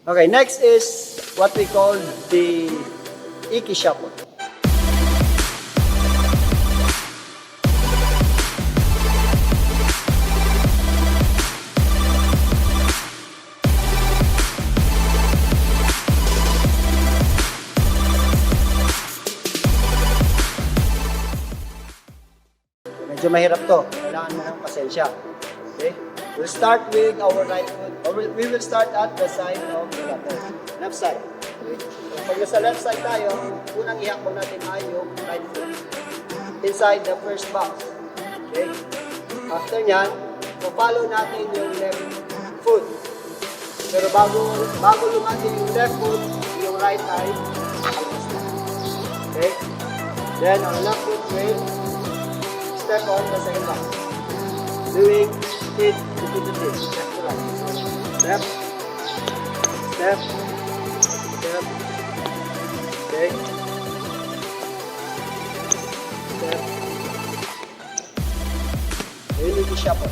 Okay, next is what we call the Icky shuffle. Medyo mahirap to. Kailangan mo ng pasensya. Okay? We'll start with our right foot. We will start at the side of the lateral. Left side. Okay? So, pag nasa left side tayo, unang ihakbo natin ay yung right foot. Inside the first box. Okay? After nyan, follow natin yung left foot. Pero bago lumati yung left foot, yung right ay almost na. Okay? Then, our left foot will step on the second box. Doing it repeatedly. Left to right. Step. Step. Step. Okay. Step. Really to shuffle.